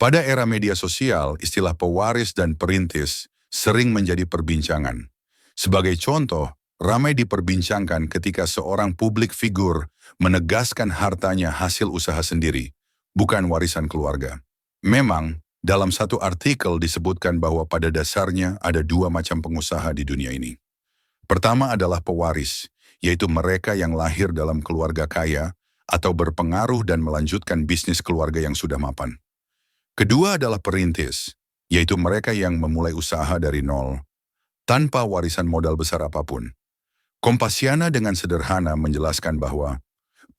Pada era media sosial, istilah pewaris dan perintis sering menjadi perbincangan. Sebagai contoh, ramai diperbincangkan ketika seorang publik figur menegaskan hartanya hasil usaha sendiri, bukan warisan keluarga. Memang, dalam satu artikel disebutkan bahwa pada dasarnya ada dua macam pengusaha di dunia ini. Pertama adalah pewaris, yaitu mereka yang lahir dalam keluarga kaya atau berpengaruh dan melanjutkan bisnis keluarga yang sudah mapan. Kedua adalah perintis, yaitu mereka yang memulai usaha dari nol, tanpa warisan modal besar apapun. Kompasiana dengan sederhana menjelaskan bahwa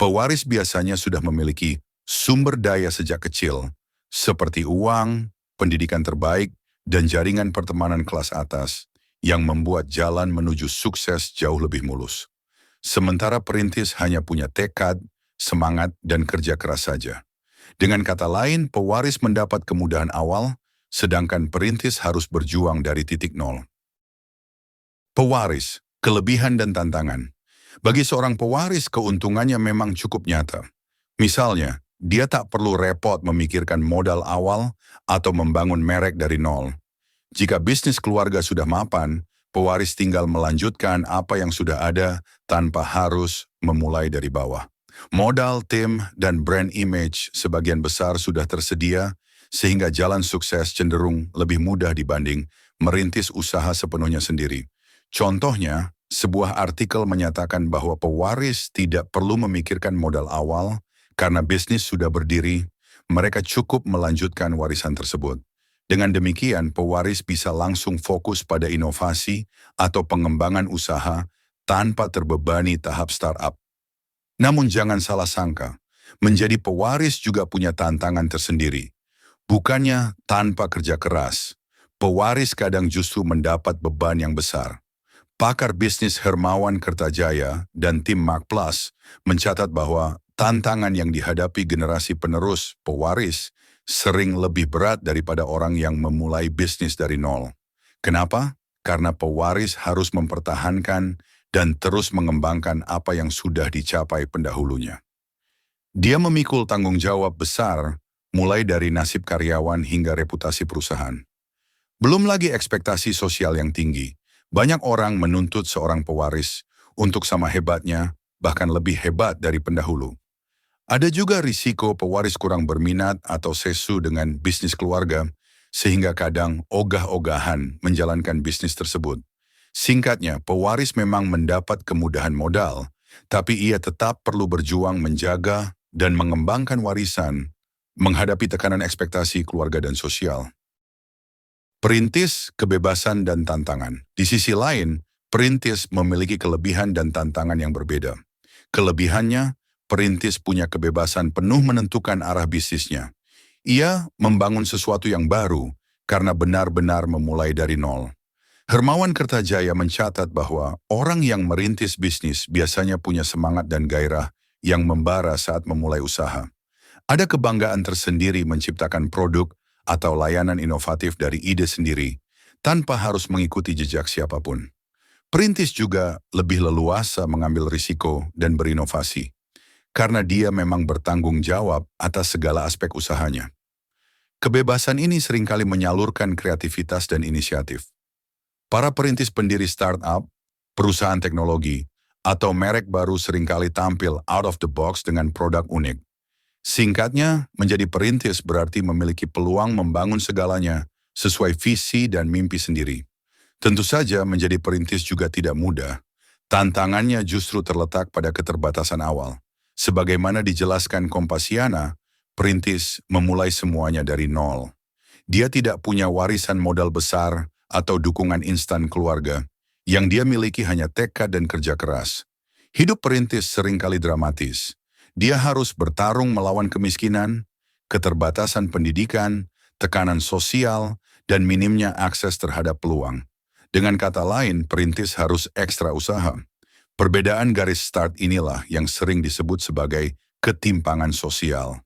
pewaris biasanya sudah memiliki sumber daya sejak kecil, seperti uang, pendidikan terbaik, dan jaringan pertemanan kelas atas, yang membuat jalan menuju sukses jauh lebih mulus. Sementara perintis hanya punya tekad, semangat, dan kerja keras saja. Dengan kata lain, pewaris mendapat kemudahan awal, sedangkan perintis harus berjuang dari titik nol. Pewaris, kelebihan dan tantangan. Bagi seorang pewaris, keuntungannya memang cukup nyata. Misalnya, dia tak perlu repot memikirkan modal awal atau membangun merek dari nol. Jika bisnis keluarga sudah mapan, pewaris tinggal melanjutkan apa yang sudah ada tanpa harus memulai dari bawah. Modal, tim, dan brand image sebagian besar sudah tersedia, sehingga jalan sukses cenderung lebih mudah dibanding merintis usaha sepenuhnya sendiri. Contohnya, sebuah artikel menyatakan bahwa pewaris tidak perlu memikirkan modal awal karena bisnis sudah berdiri, mereka cukup melanjutkan warisan tersebut. Dengan demikian, pewaris bisa langsung fokus pada inovasi atau pengembangan usaha tanpa terbebani tahap startup. Namun jangan salah sangka, menjadi pewaris juga punya tantangan tersendiri. Bukannya tanpa kerja keras, pewaris kadang justru mendapat beban yang besar. Pakar bisnis Hermawan Kertajaya dan tim Mark Plus mencatat bahwa tantangan yang dihadapi generasi penerus pewaris sering lebih berat daripada orang yang memulai bisnis dari nol. Kenapa? Karena pewaris harus mempertahankan dan terus mengembangkan apa yang sudah dicapai pendahulunya. Dia memikul tanggung jawab besar, mulai dari nasib karyawan hingga reputasi perusahaan. Belum lagi ekspektasi sosial yang tinggi. Banyak orang menuntut seorang pewaris untuk sama hebatnya, bahkan lebih hebat dari pendahulu. Ada juga risiko pewaris kurang berminat atau sesu dengan bisnis keluarga, sehingga kadang ogah-ogahan menjalankan bisnis tersebut. Singkatnya, pewaris memang mendapat kemudahan modal, tapi ia tetap perlu berjuang menjaga dan mengembangkan warisan, menghadapi tekanan ekspektasi keluarga dan sosial. Perintis, kebebasan dan tantangan. Di sisi lain, perintis memiliki kelebihan dan tantangan yang berbeda. Kelebihannya, perintis punya kebebasan penuh menentukan arah bisnisnya. Ia membangun sesuatu yang baru karena benar-benar memulai dari nol. Hermawan Kertajaya mencatat bahwa orang yang merintis bisnis biasanya punya semangat dan gairah yang membara saat memulai usaha. Ada kebanggaan tersendiri menciptakan produk atau layanan inovatif dari ide sendiri, tanpa harus mengikuti jejak siapapun. Perintis juga lebih leluasa mengambil risiko dan berinovasi, karena dia memang bertanggung jawab atas segala aspek usahanya. Kebebasan ini seringkali menyalurkan kreativitas dan inisiatif. Para perintis pendiri startup, perusahaan teknologi, atau merek baru seringkali tampil out of the box dengan produk unik. Singkatnya, menjadi perintis berarti memiliki peluang membangun segalanya sesuai visi dan mimpi sendiri. Tentu saja menjadi perintis juga tidak mudah. Tantangannya justru terletak pada keterbatasan awal. Sebagaimana dijelaskan Kompasiana, perintis memulai semuanya dari nol. Dia tidak punya warisan modal besar atau dukungan instan keluarga. Yang dia miliki hanya tekad dan kerja keras. Hidup perintis seringkali dramatis. Dia harus bertarung melawan kemiskinan, keterbatasan pendidikan, tekanan sosial, dan minimnya akses terhadap peluang. Dengan kata lain, perintis harus ekstra usaha. Perbedaan garis start inilah yang sering disebut sebagai ketimpangan sosial.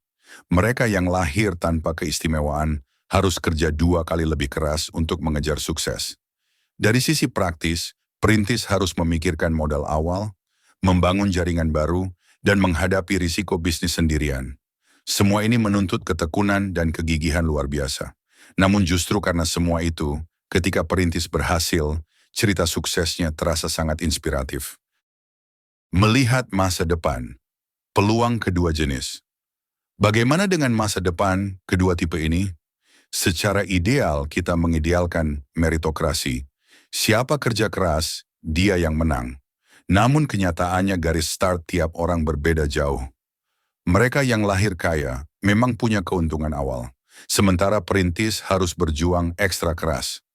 Mereka yang lahir tanpa keistimewaan harus kerja 2 kali lebih keras untuk mengejar sukses. Dari sisi praktis, perintis harus memikirkan modal awal, membangun jaringan baru, dan menghadapi risiko bisnis sendirian. Semua ini menuntut ketekunan dan kegigihan luar biasa. Namun justru karena semua itu, ketika perintis berhasil, cerita suksesnya terasa sangat inspiratif. Melihat masa depan, peluang kedua jenis. Bagaimana dengan masa depan kedua tipe ini? Secara ideal, kita mengidealkan meritokrasi. Siapa kerja keras, dia yang menang. Namun kenyataannya garis start tiap orang berbeda jauh. Mereka yang lahir kaya memang punya keuntungan awal, sementara perintis harus berjuang ekstra keras.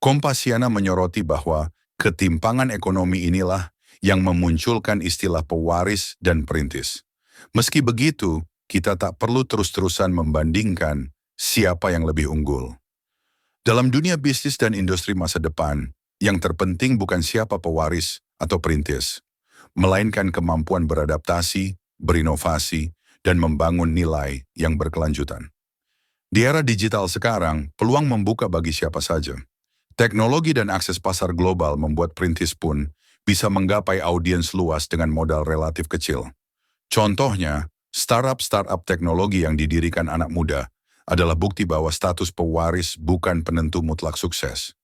Kompasiana menyoroti bahwa ketimpangan ekonomi inilah yang memunculkan istilah pewaris dan perintis. Meski begitu, kita tak perlu terus-terusan membandingkan siapa yang lebih unggul. Dalam dunia bisnis dan industri masa depan, yang terpenting bukan siapa pewaris atau perintis, melainkan kemampuan beradaptasi, berinovasi, dan membangun nilai yang berkelanjutan. Di era digital sekarang, peluang membuka bagi siapa saja. Teknologi dan akses pasar global membuat perintis pun bisa menggapai audiens luas dengan modal relatif kecil. Contohnya, startup teknologi yang didirikan anak muda adalah bukti bahwa status pewaris bukan penentu mutlak sukses.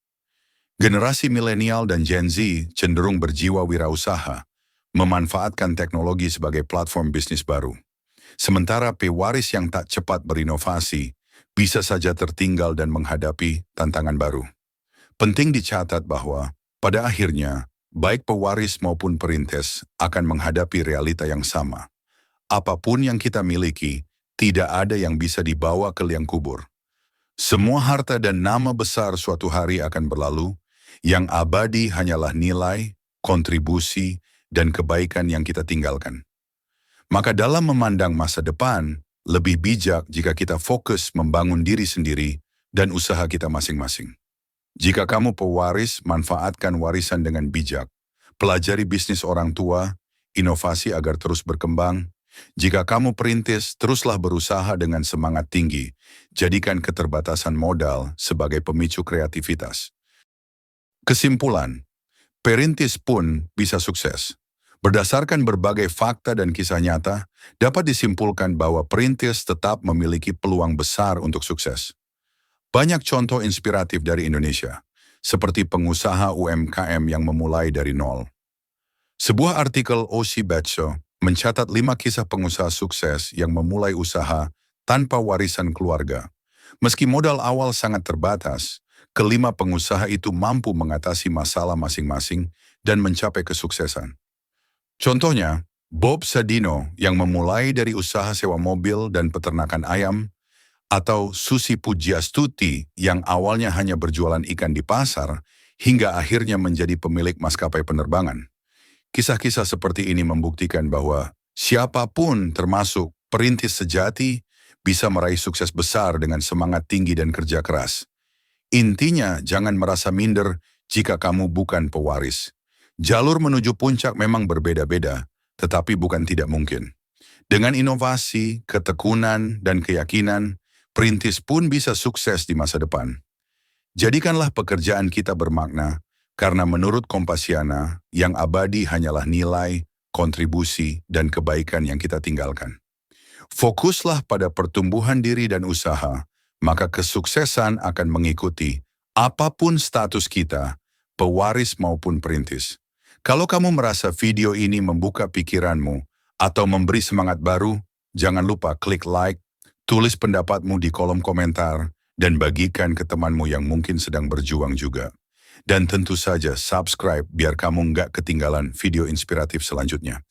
Generasi milenial dan Gen Z cenderung berjiwa wirausaha, memanfaatkan teknologi sebagai platform bisnis baru. Sementara pewaris yang tak cepat berinovasi bisa saja tertinggal dan menghadapi tantangan baru. Penting dicatat bahwa pada akhirnya, baik pewaris maupun perintis akan menghadapi realita yang sama. Apapun yang kita miliki, tidak ada yang bisa dibawa ke liang kubur. Semua harta dan nama besar suatu hari akan berlalu, yang abadi hanyalah nilai, kontribusi, dan kebaikan yang kita tinggalkan. Maka dalam memandang masa depan, lebih bijak jika kita fokus membangun diri sendiri dan usaha kita masing-masing. Jika kamu pewaris, manfaatkan warisan dengan bijak. Pelajari bisnis orang tua, inovasi agar terus berkembang. Jika kamu perintis, teruslah berusaha dengan semangat tinggi. Jadikan keterbatasan modal sebagai pemicu kreativitas. Kesimpulan, perintis pun bisa sukses. Berdasarkan berbagai fakta dan kisah nyata, dapat disimpulkan bahwa perintis tetap memiliki peluang besar untuk sukses. Banyak contoh inspiratif dari Indonesia, seperti pengusaha UMKM yang memulai dari nol. Sebuah artikel O.C. Batso mencatat 5 kisah pengusaha sukses yang memulai usaha tanpa warisan keluarga. Meski modal awal sangat terbatas, kelima pengusaha itu mampu mengatasi masalah masing-masing dan mencapai kesuksesan. Contohnya, Bob Sadino yang memulai dari usaha sewa mobil dan peternakan ayam, atau Susi Pujiastuti yang awalnya hanya berjualan ikan di pasar, hingga akhirnya menjadi pemilik maskapai penerbangan. Kisah-kisah seperti ini membuktikan bahwa siapapun termasuk perintis sejati bisa meraih sukses besar dengan semangat tinggi dan kerja keras. Intinya, jangan merasa minder jika kamu bukan pewaris. Jalur menuju puncak memang berbeda-beda, tetapi bukan tidak mungkin. Dengan inovasi, ketekunan, dan keyakinan, perintis pun bisa sukses di masa depan. Jadikanlah pekerjaan kita bermakna, karena menurut Kompasiana, yang abadi hanyalah nilai, kontribusi, dan kebaikan yang kita tinggalkan. Fokuslah pada pertumbuhan diri dan usaha, maka kesuksesan akan mengikuti apapun status kita, pewaris maupun perintis. Kalau kamu merasa video ini membuka pikiranmu atau memberi semangat baru, jangan lupa klik like, tulis pendapatmu di kolom komentar, dan bagikan ke temanmu yang mungkin sedang berjuang juga. Dan tentu saja subscribe biar kamu nggak ketinggalan video inspiratif selanjutnya.